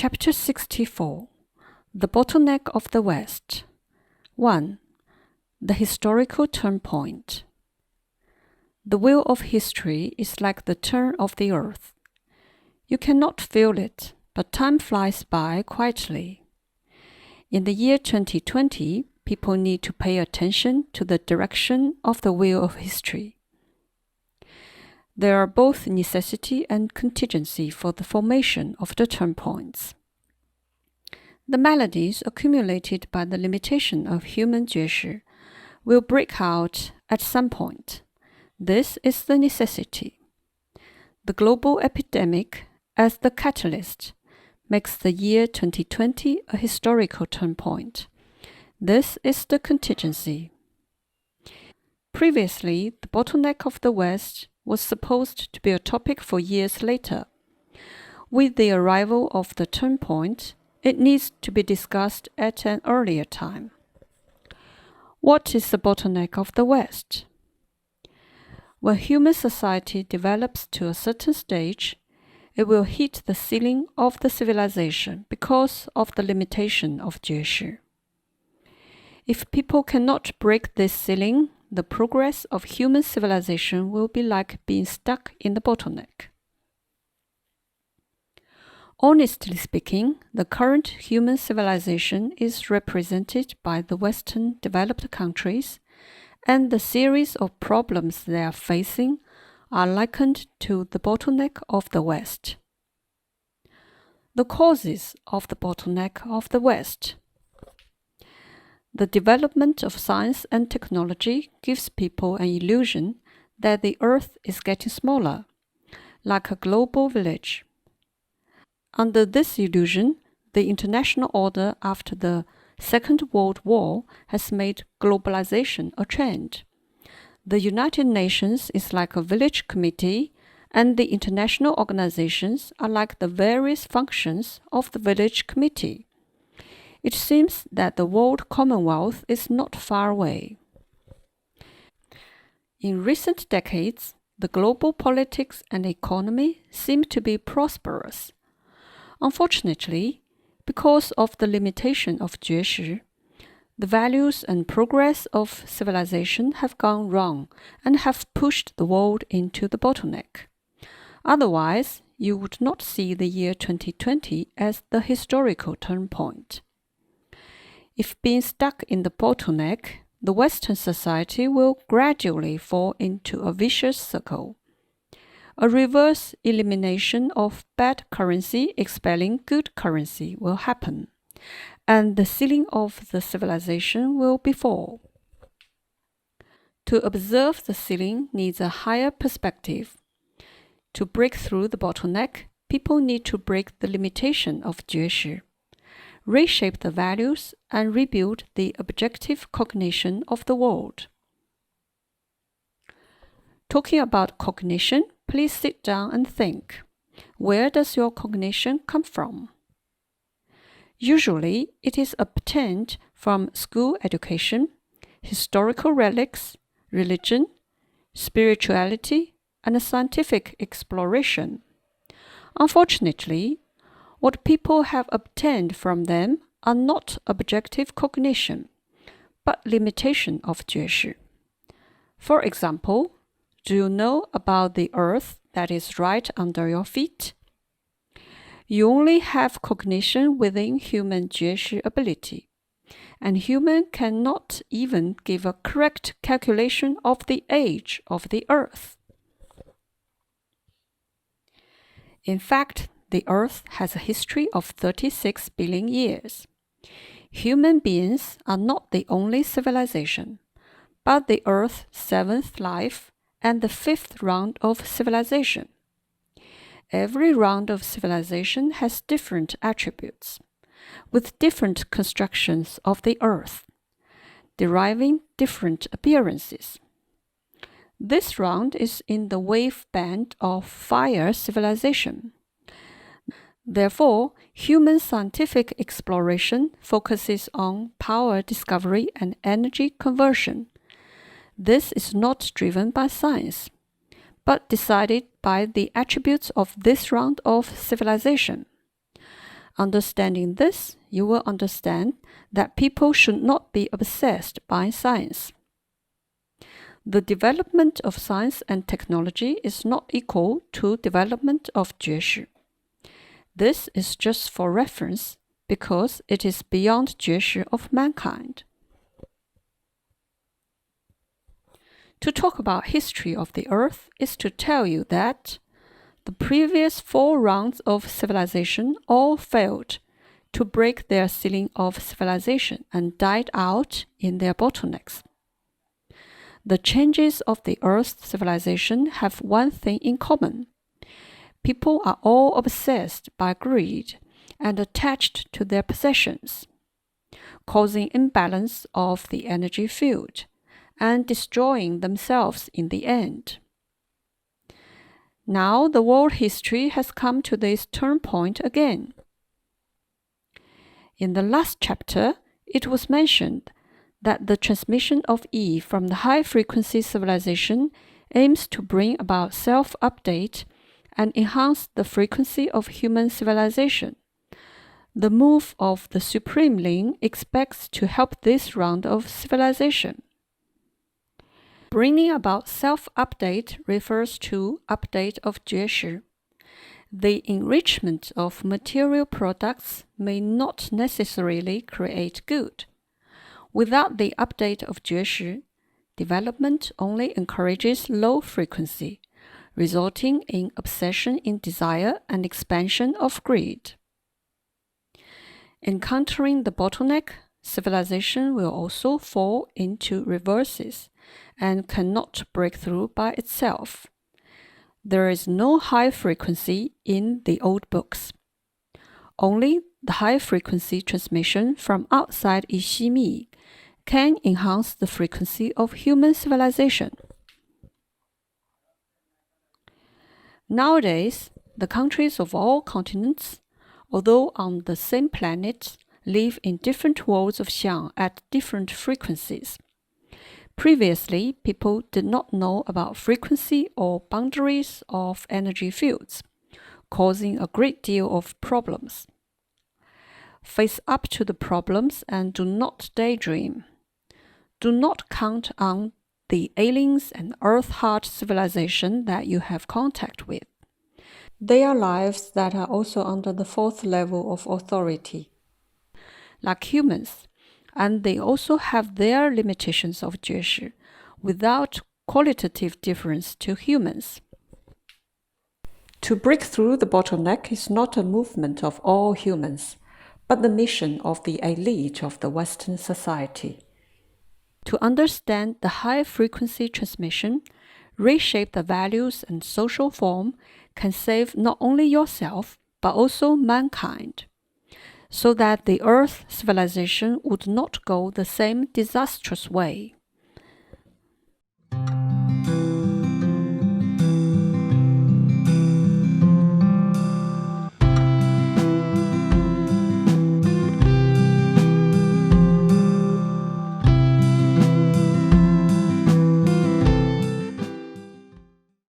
Chapter 64 The Bottleneck of the West 1. The Historical Turnpoint. The wheel of history is like the turn of the earth. You cannot feel it, but time flies by quietly. In the year 2020, people need to pay attention to the direction of the wheel of history. There are both necessity and contingency for the formation of the turnpoints. The maladies accumulated by the limitation of human 觉识 will break out at some point. This is the necessity. The global epidemic, as the catalyst, makes the year 2020 a historical turnpoint. This is the contingency. Previously, the bottleneck of the West was supposed to be a topic for years later. With the arrival of the turnpoint, it needs to be discussed at an earlier time. What is the bottleneck of the West? When human society develops to a certain stage, it will hit the ceiling of the civilization because of the limitation of 觉识. If people cannot break this ceiling, the progress of human civilization will be like being stuck in the bottleneck. Honestly speaking, the current human civilization is represented by the Western developed countries, and the series of problems they are facing are likened to the bottleneck of the West. The causes of the bottleneck of the West. The development of science and technology gives people an illusion that the Earth is getting smaller, like a global village. Under this illusion, the international order after the Second World War has made globalization a trend. The United Nations is like a village committee, and the international organizations are like the various functions of the village committee. It seems that the World Commonwealth is not far away. In recent decades, the global politics and economy seem to be prosperous. Unfortunately, because of the limitation of 觉识, the values and progress of civilization have gone wrong and have pushed the world into the bottleneck. Otherwise, you would not see the year 2020 as the historical turnpoint. If being stuck in the bottleneck, the Western society will gradually fall into a vicious circle. A reverse elimination of bad currency expelling good currency will happen, and the ceiling of the civilization will befall. To observe the ceiling needs a higher perspective. To break through the bottleneck, people need to break the limitation of 觉识, reshape the values, and rebuild the objective cognition of the world. Talking about cognition, please sit down and think. Where does your cognition come from? Usually, it is obtained from school education, historical relics, religion, spirituality, and scientific exploration. Unfortunately, what people have obtained from them are not objective cognition, but limitation of 觉识. For example, do you know about the earth that is right under your feet? You only have cognition within human 觉识 ability, and human cannot even give a correct calculation of the age of the earth. In fact, the Earth has a history of 36 billion years. Human beings are not the only civilization, but the Earth's seventh life and the fifth round of civilization. Every round of civilization has different attributes, with different constructions of the Earth, deriving different appearances. This round is in the wave band of fire civilization. Therefore, human scientific exploration focuses on power discovery and energy conversion. This is not driven by science, but decided by the attributes of this round of civilization. Understanding this, you will understand that people should not be obsessed by science. The development of science and technology is not equal to development of 觉识. This is just for reference because it is beyond 觉识 of mankind. To talk about history of the earth is to tell you that the previous 4 rounds of civilization all failed to break their ceiling of civilization and died out in their bottlenecks. The changes of the Earth's civilization have one thing in common. People are all obsessed by greed and attached to their possessions, causing imbalance of the energy field and destroying themselves in the end. Now the world history has come to this turnpoint again. In the last chapter, it was mentioned that the transmission of E from the high-frequency civilization aims to bring about self-update and enhance the frequency of human civilization. The move of the Supreme Ling expects to help this round of civilization. Bringing about self-update refers to update of 觉识. The enrichment of material products may not necessarily create good. Without the update of 觉识, development only encourages low frequency, resulting in obsession in desire and expansion of greed. Encountering the bottleneck, civilization will also fall into reverses and cannot break through by itself. There is no high frequency in the old books. Only the high frequency transmission from outside 以息密 can enhance the frequency of human civilization. Nowadays, the countries of all continents, although on the same planet, live in different worlds of Xiang at different frequencies. Previously, people did not know about frequency or boundaries of energy fields, causing a great deal of problems. Face up to the problems and do not daydream. Do not count on the aliens and earth-hard civilization that you have contact with. They are lives that are also under the 4th level of authority, like humans, and they also have their limitations of 觉识 without qualitative difference to humans. To break through the bottleneck is not a movement of all humans, but the mission of the elite of the Western society. To understand the high-frequency transmission, reshape the values and social form can save not only yourself, but also mankind, so that the Earth civilization would not go the same disastrous way.